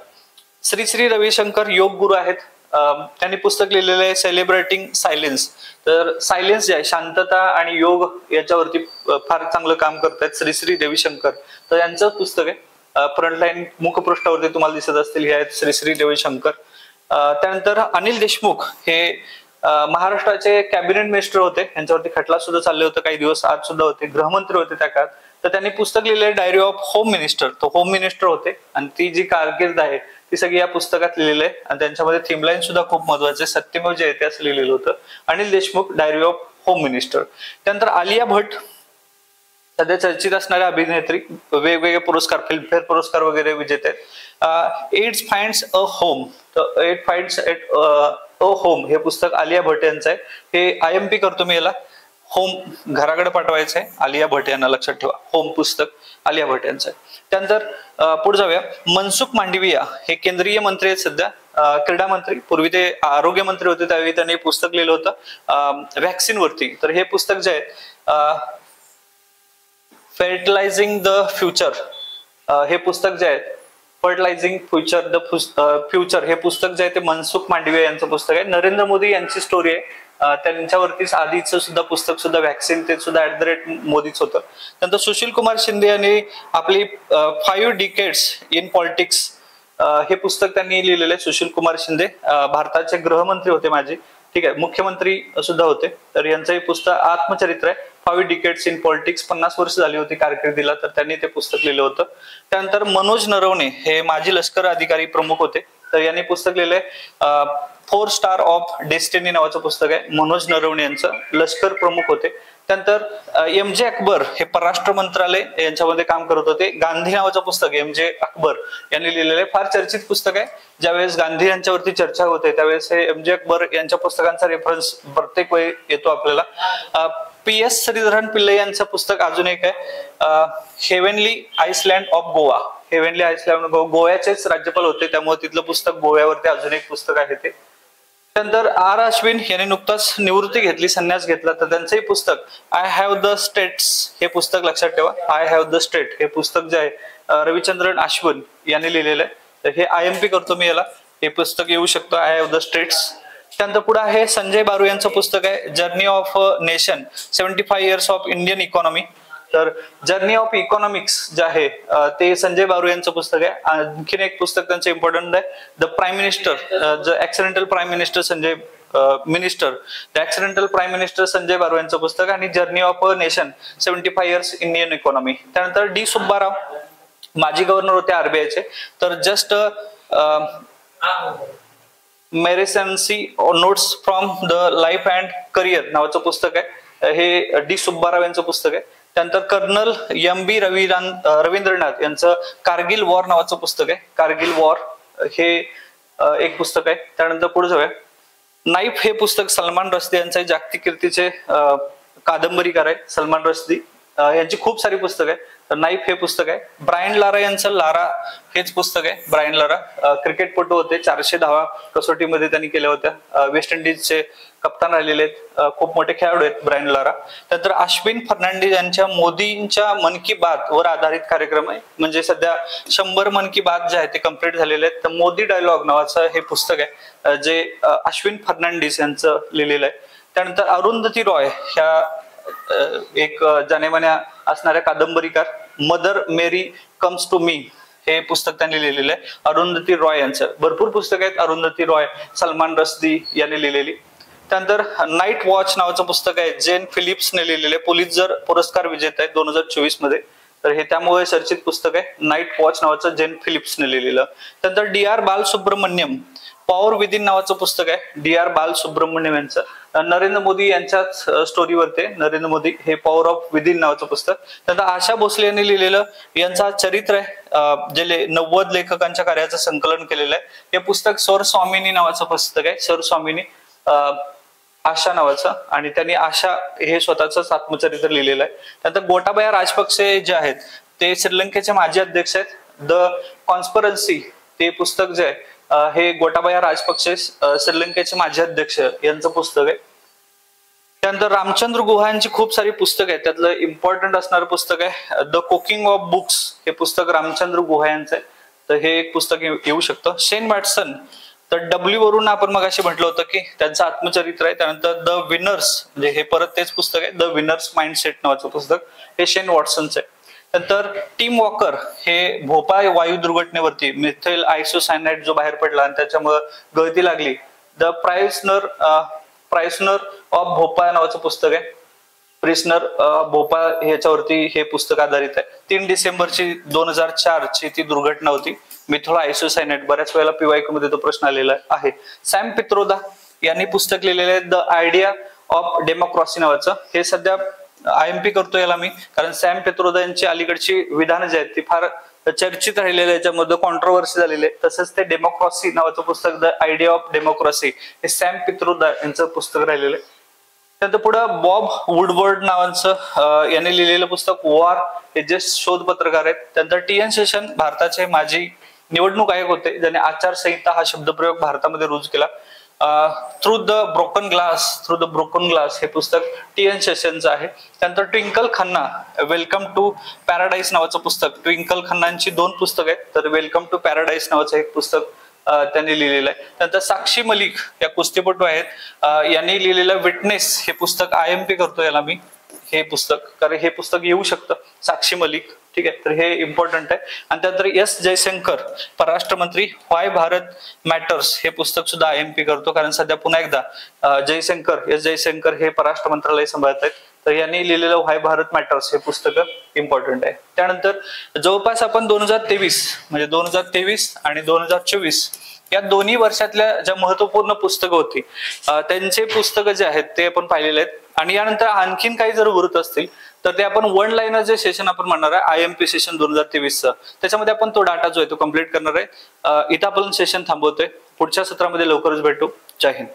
श्री श्री रविशंकर योग गुरु आहेत, त्यांनी पुस्तक लिहिलेलं आहे सेलिब्रेटिंग सायलेन्स. तर सायलेन्स जे आहे, शांतता आणि योग याच्यावरती फार चांगलं काम करतायत श्री श्री रविशंकर, तर यांचं पुस्तक आहे. फ्रंटलाईन मुखपृष्ठावरती तुम्हाला दिसत असतील हे आहेत श्री श्री रविशंकर. त्यानंतर अनिल देशमुख हे महाराष्ट्राचे कॅबिनेट मिनिस्टर होते, यांच्यावरती खटला सुद्धा चालले होते काही दिवस, आज सुद्धा होते, गृहमंत्री होते त्या काळात. तर त्यांनी पुस्तक लिहिले डायरी ऑफ होम मिनिस्टर, तो होम मिनिस्टर होते आणि ती जी कारकीर्द आहे ती सगळी या पुस्तकात लिहिलेली आहे. आणि त्यांच्यामध्ये थीमलाईन सुद्धा खूप महत्वाचे, सत्यमेव जयते असं लिहिलेलं होतं. Anil Deshmukh diary of home minister. त्यानंतर आलिया भट्ट सध्या चर्चित असणाऱ्या अभिनेत्री, वेगवेगळे पुरस्कार, फिल्मफेअर पुरस्कार वगैरे विजेते आहेत. एड्स फाइंड्स अ होम, तर Ed finds at a home हे पुस्तक आलिया भट्ट यांचं आहे. हे IMP करतो मी याला, होम घराकडे पाठवायचं आहे, आलिया भट्ट यांना लक्षात ठेवा, होम पुस्तक आलिया भट्ट यांचं आहे. त्यानंतर पुढे जाऊया, मनसुख मांडविया हे केंद्रीय मंत्री आहेत सध्या, क्रीडा मंत्री, पूर्वी ते आरोग्य मंत्री होते, त्यावेळी त्यांनी पुस्तक लिहिलं होतं व्हॅक्सिन वरती. तर हे पुस्तक जे आहे फर्टिलायझिंग द फ्युचर, हे पुस्तक जे आहे फर्टिलायझिंग फ्युचर द फ्युचर हे पुस्तक जे आहे ते मनसुख मांडविया यांचं पुस्तक आहे. नरेंद्र मोदी यांची स्टोरी आहे, त्यांच्यावरतीच आधीचं सुद्धा पुस्तक सुद्धा व्हॅक्सिन, ते सुद्धा @ मोदीच होतं. त्यानंतर सुशील कुमार शिंदे यांनी आपली 5 डिकेड्स इन पॉलिटिक्स हे पुस्तक त्यांनी लिहिलेलं आहे. सुशील कुमार शिंदे भारताचे गृहमंत्री होते माझे, ठीक आहे, मुख्यमंत्री सुद्धा होते. तर यांचं हे पुस्तक आत्मचरित्र आहे, 5 डिकेड्स इन पॉलिटिक्स, 50 वर्ष झाली होती कारकिर्दीला, तर त्यांनी ते पुस्तक लिहिलं होतं. त्यानंतर मनोज नरवणे हे माजी लष्कर अधिकारी प्रमुख होते, तर यांनी पुस्तक लिहिलंय 4 स्टार ऑफ डेस्टिनी नावाचं पुस्तक आहे. मनोज नरवणे यांचं लष्कर प्रमुख होते. त्यानंतर MJ अकबर हे परराष्ट्र मंत्रालय यांच्यामध्ये काम करत होते. गांधी नावाचं पुस्तक MJ अकबर यांनी लिहिलेलं आहे, फार चर्चित पुस्तक आहे. ज्यावेळेस गांधी यांच्यावरती चर्चा होते त्यावेळेस हे MJ अकबर यांच्या पुस्तकांचा रेफरन्स प्रत्येक वेळी येतो आपल्याला. PS श्रीधरन पिल्लई यांचं पुस्तक अजून एक आहे, हेव्हनली आइसलँड ऑफ गोवा. हेव्हनली आइसलँड गोव्याचेच राज्यपाल होते, त्यामुळे तिथलं पुस्तक गोव्यावरती अजून एक पुस्तक आहे ते. त्यानंतर R अश्विन यांनी नुकताच निवृत्ती घेतली, संन्यास घेतला, तर त्यांचंही पुस्तक आय हॅव द स्टेट्स हे पुस्तक लक्षात ठेवा. आय हॅव द स्टेट हे पुस्तक जे आहे रविचंद्रन अश्विन यांनी लिहिलेलं आहे, तर हे IMP करतो मी याला, हे पुस्तक येऊ शकतं आय हॅव द स्टेट्स. त्यानंतर पुढे आहे संजय बारू यांचं पुस्तक आहे journey of nation 75 years of Indian economy. तर जर्नी ऑफ इकॉनॉमिक्स जे आहे ते संजय बारू यांचं पुस्तक आहे. आणखीन एक पुस्तक त्यांचं इम्पॉर्टंट आहे, the prime minister, the accidental prime minister Sanjay the accidental prime minister Sanjay Baru यांचं पुस्तक, आणि journey of a nation 75 years Indian economy. त्यानंतर D सुब्बाराव माजी गव्हर्नर होते RBIचे, तर just mercenary notes from the life and career नावाचं पुस्तक आहे, हे D सुब्बाराव यांचं पुस्तक आहे. त्यानंतर कर्नल MB रवींद्रनाथ यांचं कारगिल वॉर नावाचं पुस्तक आहे, कारगिल वॉर हे एक पुस्तक आहे. त्यानंतर पुढे जाऊया, नाईफ हे पुस्तक सलमान रश्दी यांचे जागतिक कीर्तीचे कादंबरीकार आहे सलमान रश्दी, यांची खूप सारी पुस्तक आहे. तर नाईफ हे पुस्तक आहे. ब्रायन लारा यांचं लारा हेच पुस्तक आहे. ब्रायन लारा क्रिकेटपटू होते, 410 कसोटीमध्ये त्यांनी केल्या होत्या, वेस्ट इंडिजचे कप्तान राहिलेले आहेत, खूप मोठे खेळाडू आहेत ब्रायन लारा. त्यानंतर अश्विन फर्नांडिस यांच्या मोदींच्या मन की बात वर आधारित कार्यक्रम आहे, म्हणजे सध्या 100 मन की बात जे आहे ते कम्प्लीट झालेले आहेत. तर मोदी डायलॉग नावाचं हे पुस्तक आहे जे अश्विन फर्नांडिस यांचं लिहिलेलं आहे. त्यानंतर अरुंधती रॉय ह्या एक जानेमान्या असणाऱ्या कादंबरीकार, Mother Mary comes to me हे पुस्तक त्यांनी लिहिलेलं आहे. अरुंधती रॉय यांचं भरपूर पुस्तक आहेत. अरुंधती रॉय, सलमान रश्दी यांनी लिहिलेली. त्यानंतर नाईट वॉच नावाचं पुस्तक आहे, जेन फिलिप्सने लिहिलेले, पुलित्झर पुरस्कार विजेता आहे 2024 मध्ये. तर हे त्यामुळे चर्चित पुस्तक आहे, नाईट वॉच नावाचं जेन फिलिप्सने लिहिलेलं. त्यानंतर डी.आर. बालसुब्रमण्यम, पॉवर विदिन नावाचं पुस्तक आहे, डी.आर. बालसुब्रमण्यम यांचं. नरेंद्र मोदी यांच्याच स्टोरीवरती, नरेंद्र मोदी, हे पॉवर ऑफ विदिन नावाचं पुस्तक. त्यानंतर आशा भोसले यांनी लिहिलेलं यांचा चरित्र आहे, जे 90 लेखकांच्या कार्याचं संकलन केलेलं आहे. हे पुस्तक सर स्वामीनी नावाचं पुस्तक आहे, सर स्वामीनी आशा नावाचं, आणि त्यांनी आशा हे स्वतःच आत्मचरित्र लिहिलेलं आहे. त्यानंतर गोटाबाया राजपक्षे जे आहेत ते श्रीलंकेचे माजी अध्यक्ष आहेत. द कॉन्स्परन्सी ते पुस्तक जे आहे हे गोटाबाया राजपक्षे श्रीलंकेचे माजी अध्यक्ष यांचं पुस्तक आहे. त्यानंतर रामचंद्र गुहा यांची खूप सारी पुस्तकं आहेत, त्यातलं इम्पॉर्टंट असणारं पुस्तक आहे द कुकिंग ऑफ बुक्स, हे पुस्तक रामचंद्र गुहा यांचं आहे. तर हे एक पुस्तक येऊ शकतं. शेन वॅटसन, तर डब्ल्यू वरून आपण मगाशी म्हटलं होतं की त्यांचं आत्मचरित्र आहे. त्यानंतर द विनर्स, म्हणजे हे परत तेच पुस्तक आहे, द विनर्स माइंडसेट नावाचं पुस्तक, हे शेन वॉटसनचं आहे. नंतर टीम वॉकर, हे भोपाळ वायू दुर्घटनेवरती मिथेल आयसोसायनाइड जो बाहेर पडला आणि त्याच्यामुळे गळती लागली, द प्रायसनर ऑफ भोपाळ नावाचं पुस्तक आहे, प्रिसनर भोपाळ ह्याच्यावरती हे पुस्तक आधारित आहे. 3 डिसेंबरची 2004 ती दुर्घटना होती, मिथेल आयसोसायनाइड. बऱ्याच वेळेला PYQ मध्ये तो प्रश्न आलेला आहे. सॅम पित्रोदा यांनी पुस्तक लिहिलेलं आहे द आयडिया ऑफ डेमोक्रॉसी नावाचं. हे सध्या IMP करतो याला मी, कारण सॅम पित्रोदा यांची अलीकडची विधानं जी आहेत ती फार चर्चित राहिलेले, याच्यामध्ये कॉन्ट्रोवर्सी झालेली आहे. तसंच ते डेमोक्रॉसी नावाचं पुस्तक द आयडिया ऑफ डेमोक्रॉसी हे सॅम पित्रोदा यांचं पुस्तक राहिलेलं आहे. त्यानंतर पुढं बॉब वुडवर्ड नावाचं यांनी लिहिलेलं पुस्तक वॉर, हे जे शोध पत्रकार आहेत. त्यानंतर TN शेषन, भारताचे माजी निवडणूक आयोग होते, ज्याने आचारसंहिता हा शब्दप्रयोग भारतामध्ये रुजू केला. थ्रू द ब्रोकन ग्लास हे पुस्तक TN शेषनचं आहे. त्यानंतर Twinkle Khanna, welcome to paradise नावाचं पुस्तक. ट्विंकल खन्नांची 2 पुस्तक आहेत, तर वेलकम टू पॅराडाईस नावाचं एक पुस्तक त्यांनी लिहिलेलं आहे. त्यानंतर साक्षी मलिक या कुस्तीपटू आहेत, यांनी लिहिलेलं विटनेस हे पुस्तक IMP करतो याला मी, हे पुस्तक, कारण हे पुस्तक येऊ शकतं, साक्षी मलिक. ठीक आहे, तर हे इम्पॉर्टंट आहे. आणि त्यानंतर S जयशंकर, परराष्ट्र मंत्री, व्हाय भारत मॅटर्स हे पुस्तक सुद्धा IMP करतो, कारण सध्या पुन्हा एकदा S जयशंकर हे परराष्ट्र मंत्रालय सांभाळत आहेत. तर यांनी लिहिलेलं व्हाय भारत मॅटर्स हे पुस्तक इम्पॉर्टंट आहे. त्यानंतर जवळपास आपण 2023 म्हणजे 2023 आणि 2024 या दोन्ही वर्षातल्या ज्या महत्वपूर्ण पुस्तकं होती त्यांचे पुस्तकं जे आहेत ते आपण पाहिलेले आहेत. आणि यानंतर आणखीन काही जर उरत असतील तर ते आपण वन लाईनर जे सेशन आपण म्हणणार आहे IMP सेशन 2023चं, त्याच्यामध्ये आपण तो डाटा जो आहे तो कम्प्लीट करणार आहे. इथं आपण सेशन थांबवतोय. पुढच्या सत्रामध्ये लवकरच भेटू. जय हिंद.